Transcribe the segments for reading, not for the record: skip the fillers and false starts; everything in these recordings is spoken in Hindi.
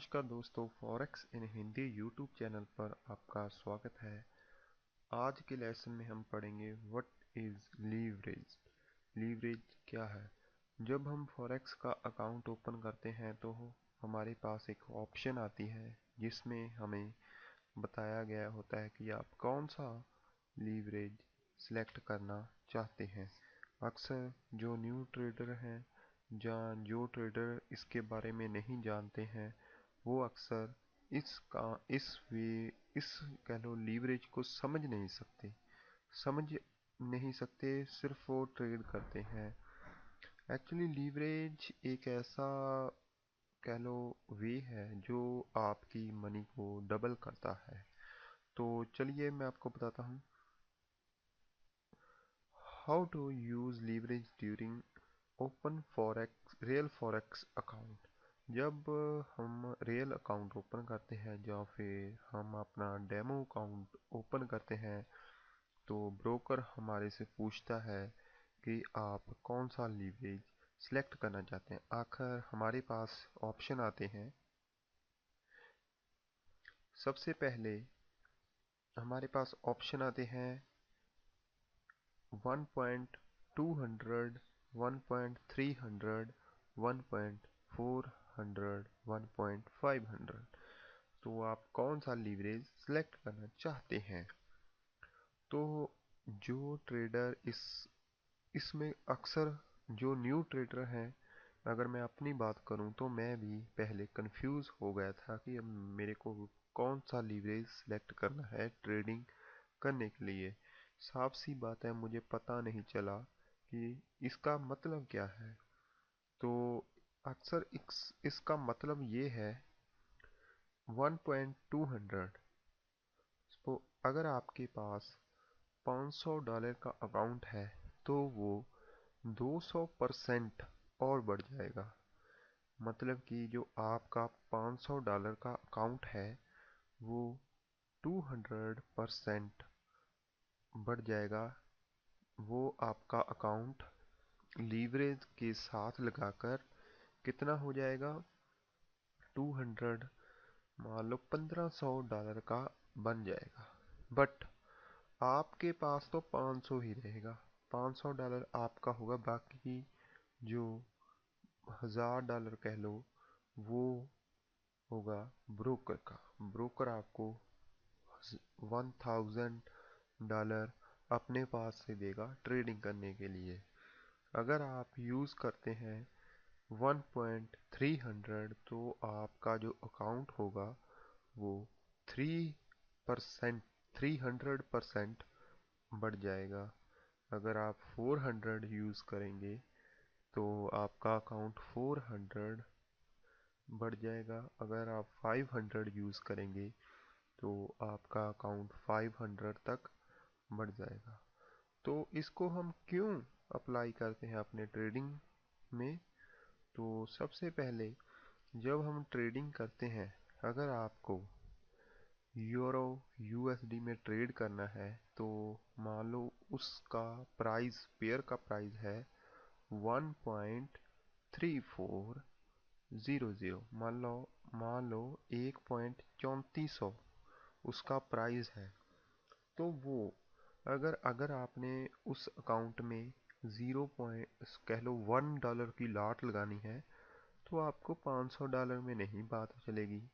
नमस्कार दोस्तों, फॉरेक्स इन हिंदी यूट्यूब चैनल पर आपका स्वागत है। आज के लेसन में हम पढ़ेंगे व्हाट इज लीवरेज। लीवरेज क्या है? जब हम फॉरेक्स का अकाउंट ओपन करते हैं तो हमारे पास एक ऑप्शन आती है जिसमें हमें बताया गया होता है कि आप कौन सा लीवरेज सिलेक्ट करना चाहते हैं। अक्सर जो न्यू ट्रेडर हैं या जो ट्रेडर इसके बारे में नहीं जानते हैं वो अक्सर इस कह लो लीवरेज को समझ नहीं सकते, सिर्फ वो ट्रेड करते हैं। एक्चुअली लीवरेज एक ऐसा कह लो वे है जो आपकी मनी को डबल करता है। तो चलिए मैं आपको बताता हूँ how to use leverage during open forex real forex account. जब हम रियल अकाउंट ओपन करते हैं या फिर हम अपना डेमो अकाउंट ओपन करते हैं तो ब्रोकर हमारे से पूछता है कि आप कौन सा लीवरेज सिलेक्ट करना चाहते हैं। आखिर हमारे पास ऑप्शन आते हैं। सबसे पहले हमारे पास ऑप्शन आते हैं 1.200, 1.300, 1.400, 1.500। तो आप कौन सा लीवरेज सिलेक्ट करना चाहते हैं? तो जो ट्रेडर इसमें अक्सर जो न्यू ट्रेडर हैं, अगर मैं अपनी बात करूं तो मैं भी पहले कंफ्यूज हो गया था कि अब मेरे को कौन सा लीवरेज सिलेक्ट करना है ट्रेडिंग करने के लिए। साफ सी बात है, मुझे पता नहीं चला कि इसका मतलब क्या है। तो अक्सर इसका मतलब ये है 1.200। तो अगर आपके पास $500 का अकाउंट है तो वो 200% और बढ़ जाएगा। मतलब कि जो आपका $500 का अकाउंट है वो 200% बढ़ जाएगा। वो आपका अकाउंट लीवरेज के साथ लगाकर कितना हो जाएगा? 200, मान लो $1500 का बन जाएगा। बट आपके पास तो 500 ही रहेगा। $500 आपका होगा, बाकी जो $1000 कह लो वो होगा ब्रोकर का। ब्रोकर आपको $1000 अपने पास से देगा ट्रेडिंग करने के लिए। अगर आप यूज़ करते हैं 1.300 तो आपका जो अकाउंट होगा वो 3% 300% बढ़ जाएगा। अगर आप 400 यूज़ करेंगे तो आपका अकाउंट 400 बढ़ जाएगा। अगर आप 500 यूज़ करेंगे तो आपका अकाउंट 500 तक बढ़ जाएगा। तो इसको हम क्यों अप्लाई करते हैं अपने ट्रेडिंग में? तो सबसे पहले जब हम ट्रेडिंग करते हैं, अगर आपको यूरो यूएसडी में ट्रेड करना है तो मान लो उसका प्राइस, पेयर का प्राइस है 1.3400। मान लो 1.3400 उसका प्राइस है। तो वो अगर अगर आपने उस अकाउंट में 0 पॉइंट कह लो $1 की लॉट लगानी है तो आपको $500 में नहीं बात चलेगी।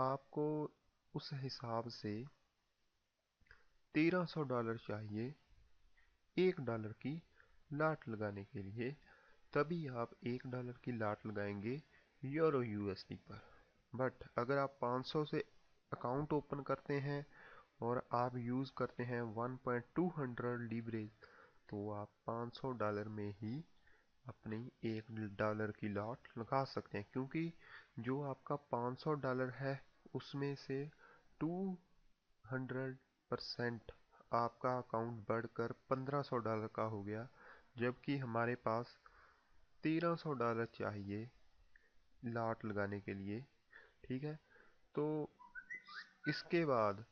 आपको उस हिसाब से $1300 चाहिए $1 की लाट लगाने के लिए। तभी आप $1 की लाट लगाएंगे यूरो यूएसडी पर। बट अगर आप 500 से अकाउंट ओपन करते हैं और आप यूज़ करते हैं 1.200 लीवरेज तो आप $500 में ही अपनी $1 की लॉट लगा सकते हैं, क्योंकि जो आपका $500 है उसमें से 200% आपका अकाउंट बढ़कर $1500 का हो गया, जबकि हमारे पास $1300 चाहिए लॉट लगाने के लिए। ठीक है। तो इसके बाद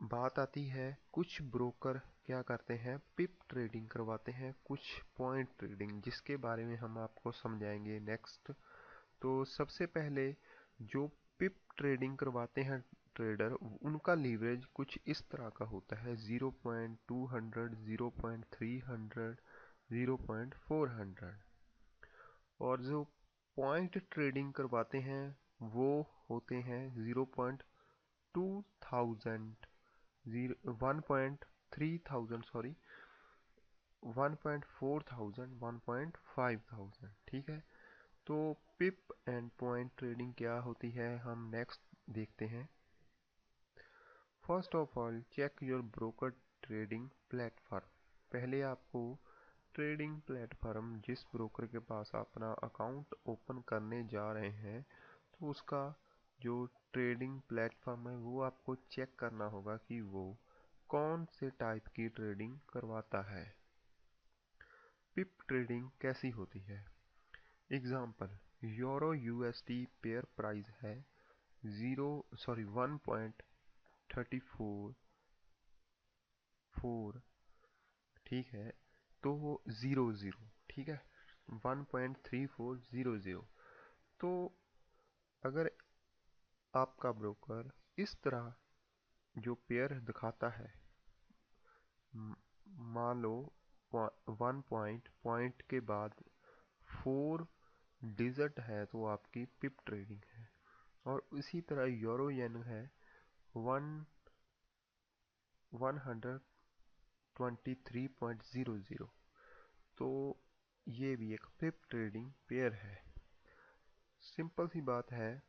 बात आती है, कुछ ब्रोकर क्या करते हैं, पिप ट्रेडिंग करवाते हैं, कुछ पॉइंट ट्रेडिंग, जिसके बारे में हम आपको समझाएंगे नेक्स्ट। तो सबसे पहले जो पिप ट्रेडिंग करवाते हैं ट्रेडर, उनका लीवरेज कुछ इस तरह का होता है 0.200, 0.300, 0.400। और जो पॉइंट ट्रेडिंग करवाते हैं वो होते हैं 0.2000, 1.3000, सॉरी 1.4000, 1.5000। ठीक है, तो पिप एंड पॉइंट ट्रेडिंग क्या होती है हम नेक्स्ट देखते हैं। First of all check your broker trading platform. पहले आपको ट्रेडिंग प्लेटफॉर्म जिस ब्रोकर के पास अपना अकाउंट ओपन करने जा रहे हैं, तो उसका जो ट्रेडिंग प्लेटफॉर्म है वो आपको चेक करना होगा कि वो कौन से टाइप की ट्रेडिंग करवाता है। पिप ट्रेडिंग कैसी होती है? Example, euro USD pair price है 1.344, ठीक है, तो वो 00, ठीक है, 1.3400। तो अगर आपका ब्रोकर इस तरह जो पेयर दिखाता है, मान लो 1 पॉइंट के बाद 4 डिजिट है तो आपकी पिप ट्रेडिंग है। और इसी तरह यूरो येन है 123.00, तो ये भी एक पिप ट्रेडिंग पेयर है। सिंपल सी बात है,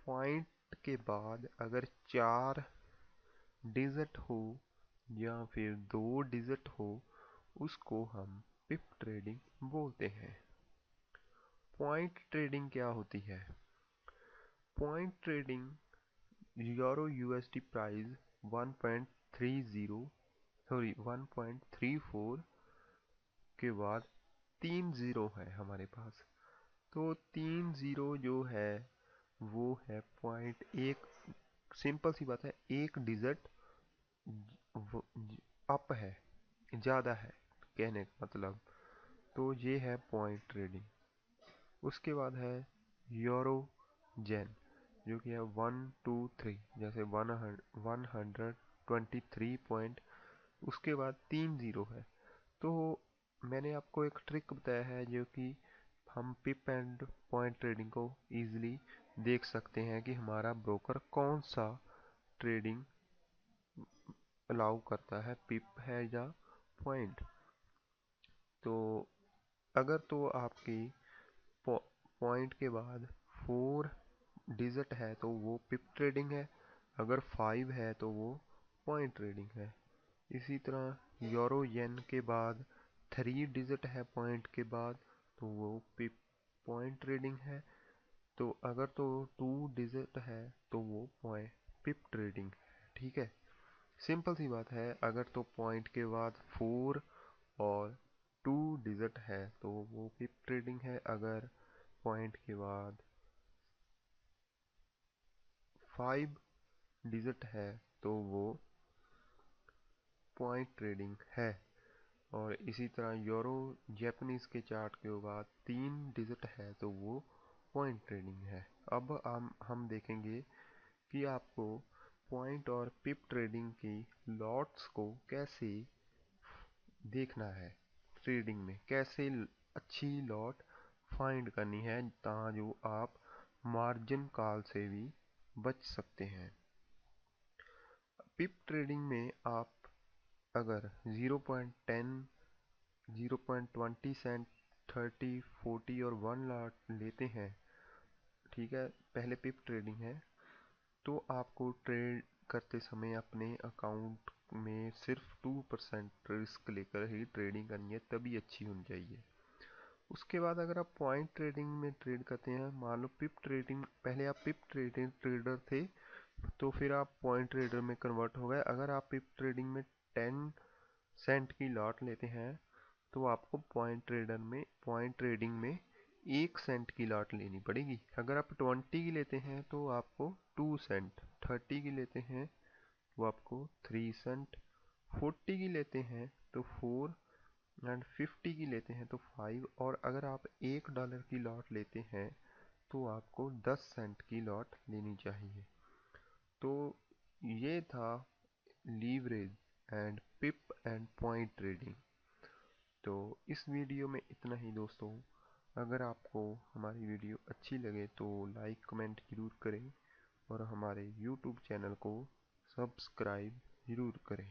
पॉइंट के बाद अगर 4 डिजिट हो या फिर 2 डिजिट हो, उसको हम पिप ट्रेडिंग बोलते हैं। पॉइंट ट्रेडिंग क्या होती है? Point trading euro USD price 1.30, sorry 1.34 के बाद 3 जीरो है हमारे पास, तो 3 जीरो जो है वो है पॉइंट एक। सिंपल सी बात है, एक डिजिट अप है, ज़्यादा है कहने का मतलब, तो ये है पॉइंट ट्रेडिंग। उसके बाद है यूरो जेन, जो कि है 123, जैसे 123 पॉइंट, उसके बाद 3 जीरो है। तो मैंने आपको एक ट्रिक बताया है जो कि हम पिप एंड पॉइंट ट्रेडिंग को इजीली देख सकते हैं कि हमारा ब्रोकर कौन सा ट्रेडिंग अलाउ करता है, पिप है या पॉइंट। तो अगर तो आपकी पॉइंट के बाद 4 डिजिट है तो वो पिप ट्रेडिंग है, अगर 5 है तो वो पॉइंट ट्रेडिंग है। इसी तरह यूरो येन के बाद 3 डिजिट है पॉइंट के बाद, तो वो पिप पॉइंट ट्रेडिंग है। तो अगर तो 2 डिजिट है तो वो पिप ट्रेडिंग है। ठीक है, सिंपल सी बात है, अगर तो पॉइंट के बाद 4 और 2 डिजिट है तो वो पिप ट्रेडिंग है, अगर पॉइंट के बाद 5 डिजिट है तो वो पॉइंट ट्रेडिंग है। और इसी तरह यूरो जापानीज के चार्ट के बाद 3 डिजिट है तो वो पॉइंट ट्रेडिंग है। अब हम देखेंगे कि आपको पॉइंट और पिप ट्रेडिंग की लॉट्स को कैसे देखना है, ट्रेडिंग में कैसे अच्छी लॉट फाइंड करनी है ताकि आप मार्जिन कॉल से भी बच सकते हैं। पिप ट्रेडिंग में आप अगर 0.10, 0.20 सेंट, 30, 40 और 1 लॉट लेते हैं, ठीक है, पहले पिप ट्रेडिंग है, तो आपको ट्रेड करते समय अपने अकाउंट में सिर्फ 2% रिस्क लेकर ही ट्रेडिंग करनी है, तभी अच्छी होनी चाहिए। उसके बाद अगर आप पॉइंट ट्रेडिंग में ट्रेड करते हैं, मान लो पिप ट्रेडिंग, पहले आप पिप ट्रेडिंग ट्रेडर थे तो फिर आप पॉइंट ट्रेडर में कन्वर्ट हो गए। अगर आप पिप ट्रेडिंग में 10 सेंट की लॉट लेते हैं तो आपको पॉइंट ट्रेडिंग में 1 सेंट की लॉट लेनी पड़ेगी। अगर आप 20 की लेते हैं तो आपको 2 सेंट, 30 की लेते हैं तो आपको 3 सेंट, 40 की लेते हैं तो 4 एंड 50 की लेते हैं तो 5, और अगर आप $1 की लॉट लेते हैं तो आपको 10 सेंट की लॉट लेनी चाहिए। तो ये था leverage and pip and point trading. तो इस वीडियो में इतना ही दोस्तों। अगर आपको हमारी वीडियो अच्छी लगे तो लाइक कमेंट ज़रूर करें और हमारे YouTube चैनल को सब्सक्राइब ज़रूर करें।